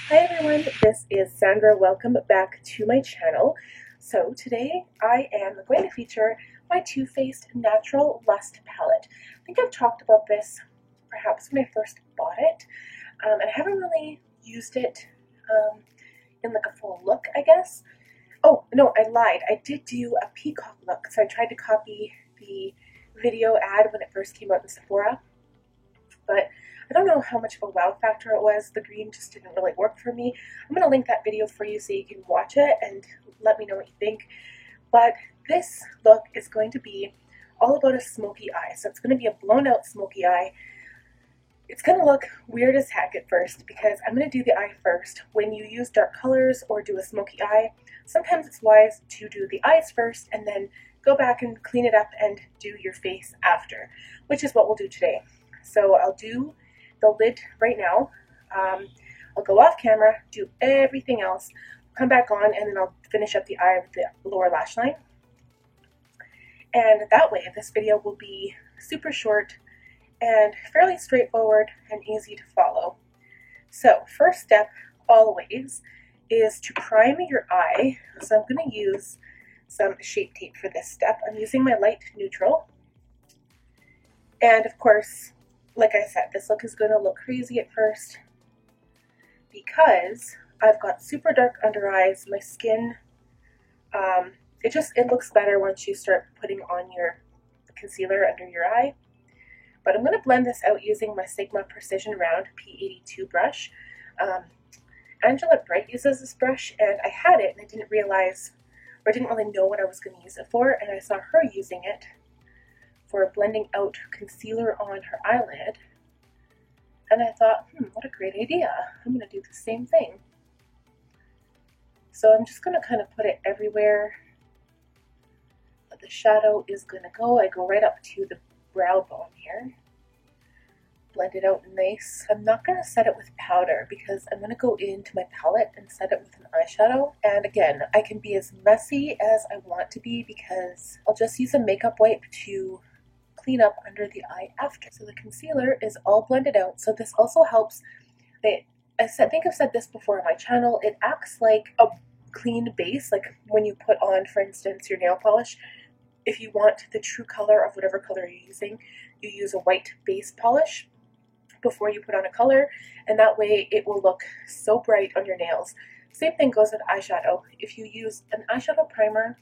Hi everyone, this is Sandra. Welcome back to my channel. So today I am going to feature my Too Faced Natural Lust palette. I think I've talked about this perhaps when I first bought it, and I haven't really used it in like a full look, I guess. Oh, no, I lied. I did do a peacock look, so I tried to copy the video ad when it first came out in Sephora, but I don't know how much of a wow factor it was. The green just didn't really work for me. I'm going to link that video for you so you can watch it and let me know what you think. But this look is going to be all about a smoky eye. So it's going to be a blown out smoky eye. It's going to look weird as heck at first because I'm going to do the eye first. When you use dark colors or do a smoky eye, sometimes it's wise to do the eyes first and then go back and clean it up and do your face after, which is what we'll do today. So I'll do the lid right now. I'll go off camera, do everything else, come back on, and then I'll finish up the eye with the lower lash line. And that way, this video will be super short and fairly straightforward and easy to follow. So first step, always, is to prime your eye. So I'm going to use some Shape Tape for this step. I'm using my light neutral. And of course, like I said, this look is going to look crazy at first because I've got super dark under eyes. My skin, it looks better once you start putting on your concealer under your eye. But I'm going to blend this out using my Sigma Precision Round P82 brush. Angela Bright uses this brush, and I had it and I didn't realize, or didn't really know what I was going to use it for, and I saw her using it for blending out concealer on her eyelid, and I thought, what a great idea. I'm going to do the same thing. So I'm just going to kind of put it everywhere that the shadow is going to go. I go right up to the brow bone here, blend it out nice. I'm not going to set it with powder because I'm going to go into my palette and set it with an eyeshadow. And again, I can be as messy as I want to be because I'll just use a makeup wipe to clean up under the eye after. So the concealer is all blended out. So this also helps. I think I've said this before on my channel. It acts like a clean base, like when you put on, for instance, your nail polish. If you want the true color of whatever color you're using, you use a white base polish before you put on a color, and that way it will look so bright on your nails. Same thing goes with eyeshadow. If you use an eyeshadow primer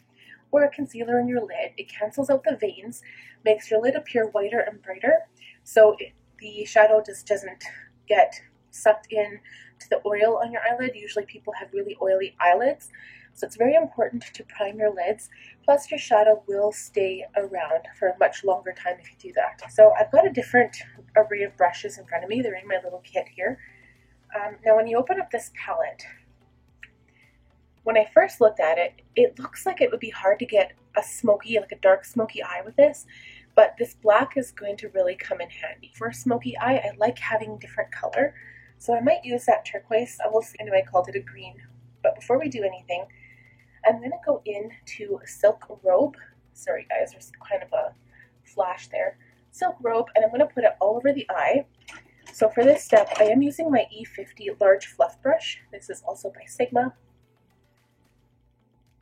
or a concealer in your lid, it cancels out the veins, makes your lid appear whiter and brighter, so the shadow just doesn't get sucked in to the oil on your eyelid. Usually people have really oily eyelids, so it's very important to prime your lids. Plus your shadow will stay around for a much longer time if you do that. So I've got a different array of brushes in front of me. They're in my little kit here. Now when you open up this palette, when I first looked at it, it looks like it would be hard to get a smoky, like a dark smoky eye with this, but this black is going to really come in handy. For a smoky eye, I like having different color, so I might use that turquoise. I will see, anyway, I called it a green. But before we do anything, I'm going to go into Silk Robe. Sorry guys, there's kind of a flash there. Silk Robe, and I'm going to put it all over the eye. So for this step, I am using my E50 large fluff brush. This is also by Sigma.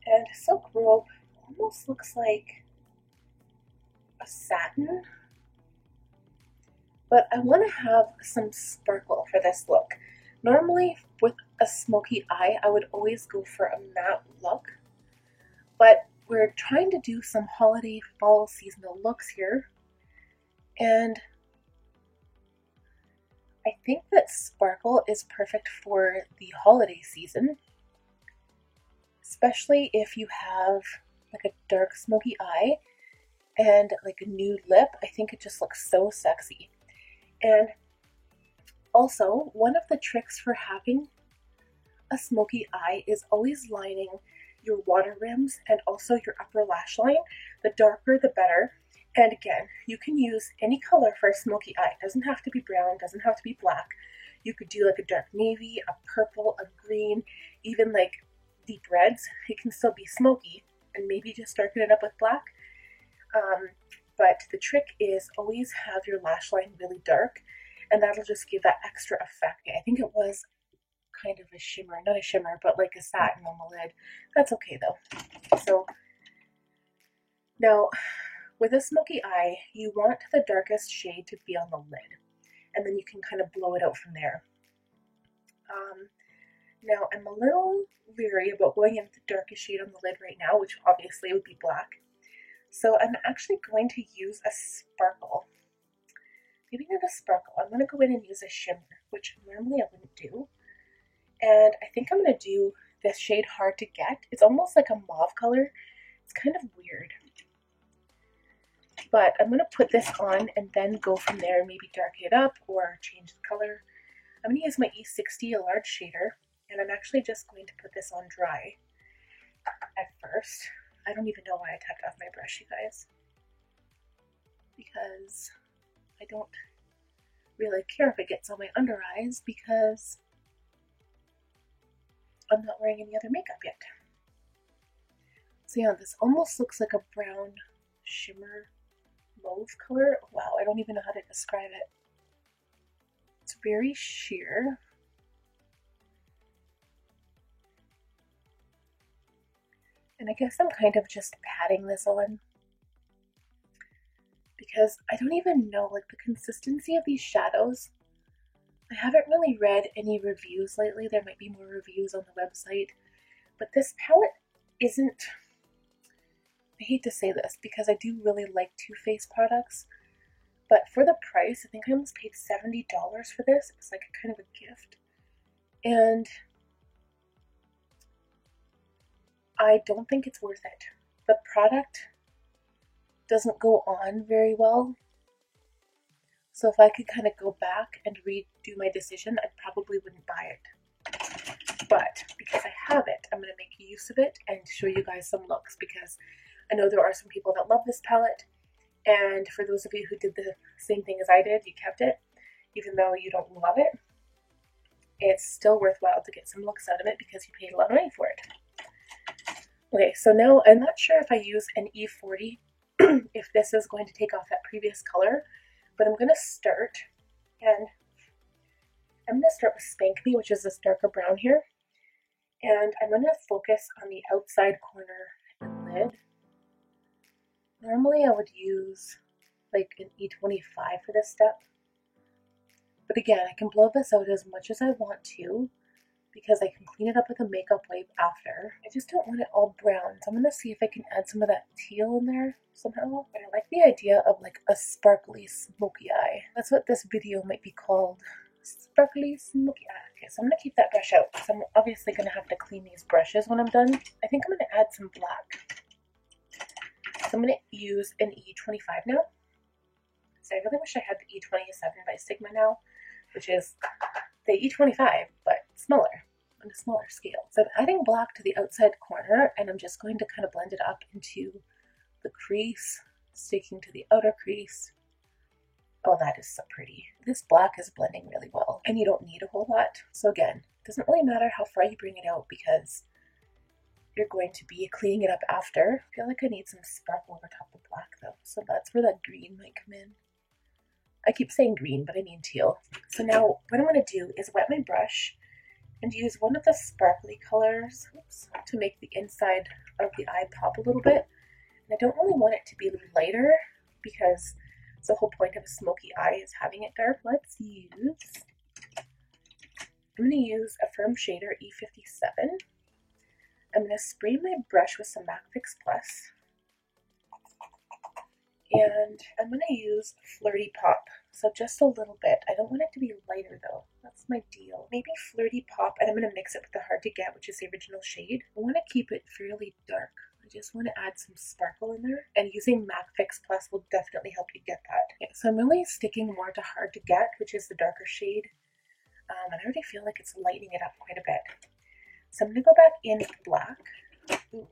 And Silk Robe almost looks like a satin, but I want to have some sparkle for this look. Normally with a smoky eye, I would always go for a matte look, but we're trying to do some holiday fall seasonal looks here, and I think that sparkle is perfect for the holiday season, especially if you have like a dark smoky eye and like a nude lip. I think it just looks so sexy. And also, one of the tricks for having a smoky eye is always lining your water rims and also your upper lash line. The darker the better. And again, you can use any color for a smoky eye. It doesn't have to be brown, doesn't have to be black. You could do like a dark navy, a purple, a green, even like deep reds. It can still be smoky, and maybe just darken it up with black. But the trick is always have your lash line really dark, and that'll just give that extra effect. I think it was kind of a shimmer, not a shimmer, but like a satin on the lid. That's okay though. So now with a smoky eye, you want the darkest shade to be on the lid, and then you can kind of blow it out from there. Now I'm a little leery about going in the darkest shade on the lid right now, which obviously would be black. So I'm actually going to use a sparkle. Maybe not a sparkle. I'm going to go in and use a shimmer, which normally I wouldn't do. And I think I'm going to do this shade Hard to Get. It's almost like a mauve color. It's kind of weird. But I'm going to put this on and then go from there, maybe darken it up or change the color. I'm going to use my E60, a large shader, and I'm actually just going to put this on dry at first. I don't even know why I tapped off my brush, you guys, because I don't really care if it gets on my under eyes because I'm not wearing any other makeup yet. So yeah, this almost looks like a brown shimmer mauve color. Wow, I don't even know how to describe it. It's very sheer. And I guess I'm kind of just patting this on because I don't even know like the consistency of these shadows. I haven't really read any reviews lately. There might be more reviews on the website, but this palette isn't, I hate to say this because I do really like Too Faced products, but for the price, I think I almost paid $70 for this. It was like a kind of a gift. And I don't think it's worth it. The product doesn't go on very well. So if I could kind of go back and redo my decision, I probably wouldn't buy it. But because I have it, I'm going to make use of it and show you guys some looks because I know there are some people that love this palette. And for those of you who did the same thing as I did, you kept it, even though you don't love it, it's still worthwhile to get some looks out of it because you paid a lot of money for it. Okay, so now I'm not sure if I use an E40, if this is going to take off that previous color, but I'm going to start, and I'm going to start with Spank Me, which is this darker brown here, and I'm going to focus on the outside corner and lid. Normally I would use like an E25 for this step, but again, I can blow this out as much as I want to because I can clean it up with a makeup wipe after. I just don't want it all brown, so I'm going to see if I can add some of that teal in there somehow. But I like the idea of like a sparkly smoky eye. That's what this video might be called, sparkly smoky eye. Okay, so I'm going to keep that brush out because I'm obviously going to have to clean these brushes when I'm done. I think I'm going to add some black. So I'm going to use an E25 now. So I really wish I had the E27 by Sigma now, which is the E25, but smaller, on a smaller scale. So I'm adding black to the outside corner, and I'm just going to kind of blend it up into the crease, sticking to the outer crease. Oh, that is so pretty. This black is blending really well, and you don't need a whole lot. So again, it doesn't really matter how far you bring it out because you're going to be cleaning it up after. I feel like I need some sparkle over top of black though, so that's where that green might come in. I keep saying green, but I mean teal. So now what I'm going to do is wet my brush and use one of the sparkly colors to make the inside of the eye pop a little bit. And I don't really want it to be lighter because the whole point of a smoky eye is having it dark. Let's use, I'm going to use a firm shader, E57. I'm going to spray my brush with some MAC Fix Plus. And I'm going to use Flirty Pop, so just a little bit. I don't want it to be lighter though, that's my deal. Maybe Flirty Pop, and I'm going to mix it with the Hard to Get, which is the original shade. I want to keep it fairly dark. I just want to add some sparkle in there, and using MAC Fix Plus will definitely help you get that. Okay, so I'm really sticking more to Hard to Get, which is the darker shade, and I already feel like it's lightening it up quite a bit. So I'm going to go back in with black. Ooh.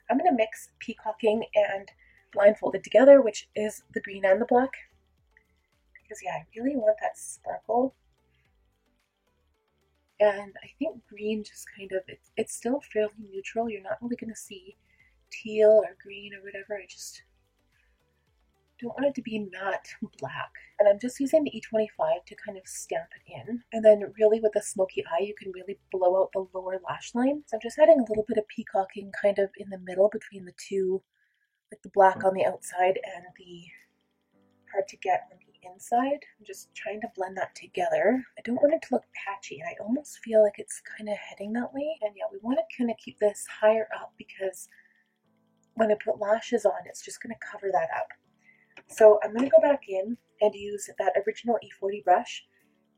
I'm going to mix Peacocking and Blindfolded together, which is the green and the black, because yeah, I really want that sparkle. And I think green just kind of, it's still fairly neutral. You're not really going to see teal or green or whatever. I just Don't want it to be matte black. And I'm just using the E25 to kind of stamp it in. And then really with the smoky eye, you can really blow out the lower lash line. So I'm just adding a little bit of peacocking kind of in the middle between the two, like the black on the outside and the hard to get on the inside. I'm just trying to blend that together. I don't want it to look patchy, and I almost feel like it's kind of heading that way. And yeah, we want to kind of keep this higher up because when I put lashes on, it's just going to cover that up. So I'm going to go back in and use that original E40 brush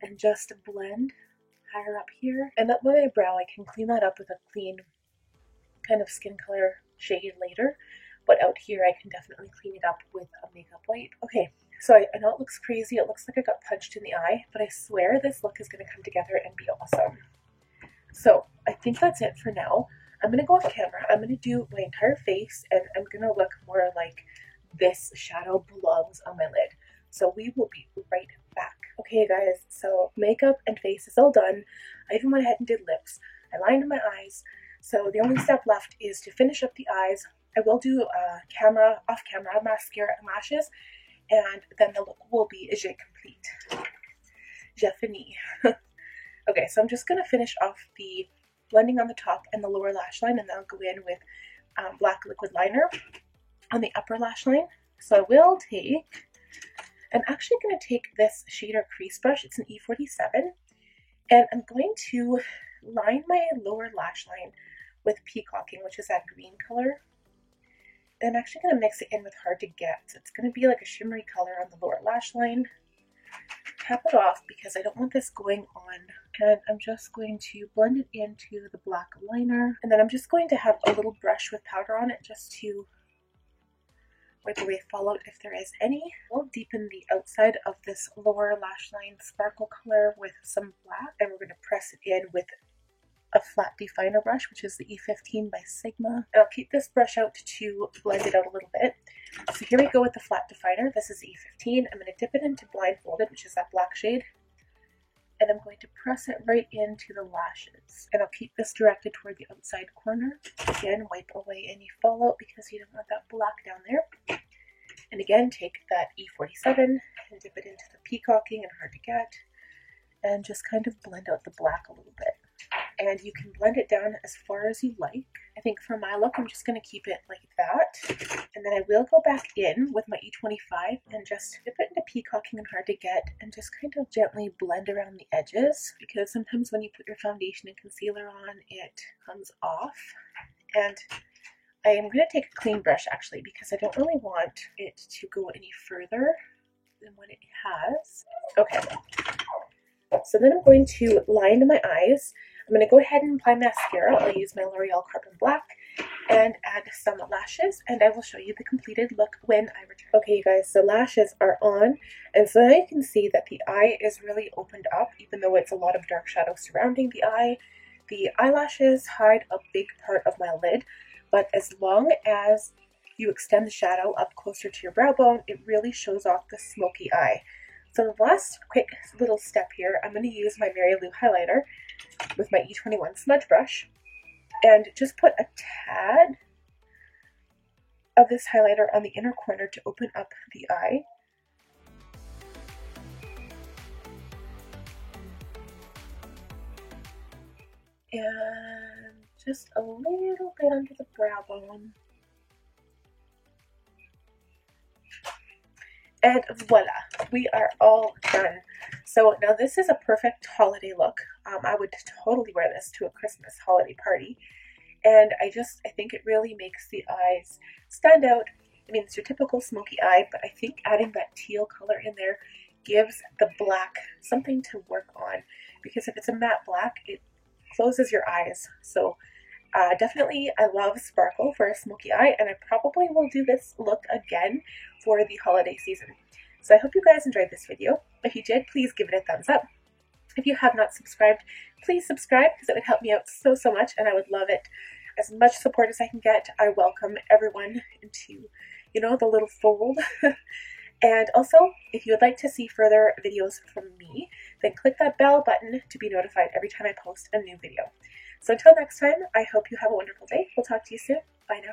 and just blend higher up here. And up my brow, I can clean that up with a clean kind of skin color shade later. But out here, I can definitely clean it up with a makeup wipe. Okay, so I know it looks crazy. It looks like I got punched in the eye, but I swear this look is going to come together and be awesome. So I think that's it for now. I'm going to go off camera. I'm going to do my entire face, and I'm going to look more like this shadow belongs on my lid. So we will be right back. Okay guys, so makeup and face is all done. I even went ahead and did lips. I lined my eyes. So the only step left is to finish up the eyes. I will do off camera mascara and lashes, and then the look will be je complete. Je fini. Okay, so I'm just going to finish off the blending on the top and the lower lash line, and then I'll go in with black liquid liner on the upper lash line. So I will take, I'm actually going to take this shader crease brush. It's an E47, and I'm going to line my lower lash line with peacocking, which is that green color. And I'm actually going to mix it in with Hard to Get. So it's going to be like a shimmery color on the lower lash line. Cap it off because I don't want this going on. And I'm just going to blend it into the black liner. And then I'm just going to have a little brush with powder on it just to wipe away fallout if there is any. We'll deepen the outside of this lower lash line sparkle color with some black. And we're going to press it in with a flat definer brush, which is the E15 by Sigma. And I'll keep this brush out to blend it out a little bit. So here we go with the flat definer. This is E15. I'm going to dip it into Blindfolded, which is that black shade. And I'm going to press it right into the lashes. And I'll keep this directed toward the outside corner. Again, wipe away any fallout because you don't want that black down there. And again, take that E47 and dip it into the peacocking and Hard to Get. And just kind of blend out the black a little bit. And you can blend it down as far as you like. I think for my look, I'm just going to keep it like that. And then I will go back in with my E25 and just dip it into peacocking and Hard to Get and just kind of gently blend around the edges, because sometimes when you put your foundation and concealer on, it comes off. And I am going to take a clean brush actually, because I don't really want it to go any further than what it has. Okay. So then I'm going to line my eyes. I'm going to go ahead and apply mascara. I'll use my L'Oreal Carbon Black and add some lashes, and I will show you the completed look when I return. Okay, you guys, so lashes are on, and so now you can see that the eye is really opened up, even though it's a lot of dark shadow surrounding the eye. The eyelashes hide a big part of my lid, but as long as you extend the shadow up closer to your brow bone, it really shows off the smoky eye. So the last quick little step here, I'm going to use my Mary Lou highlighter with my E21 smudge brush and just put a tad of this highlighter on the inner corner to open up the eye. And just a little bit under the brow bone. And voila, we are all done. So now this is a perfect holiday look. I would totally wear this to a Christmas holiday party. And I think it really makes the eyes stand out. I mean, it's your typical smoky eye, but I think adding that teal color in there gives the black something to work on. Because if it's a matte black, it closes your eyes. So definitely, I love sparkle for a smoky eye, and I probably will do this look again for the holiday season. So I hope you guys enjoyed this video. If you did, please give it a thumbs up. If you have not subscribed, please subscribe because it would help me out so much, and I would love it. As much support as I can get, I welcome everyone into, you know, the little fold. And also, if you would like to see further videos from me, then click that bell button to be notified every time I post a new video. So until next time, I hope you have a wonderful day. We'll talk to you soon. Bye now.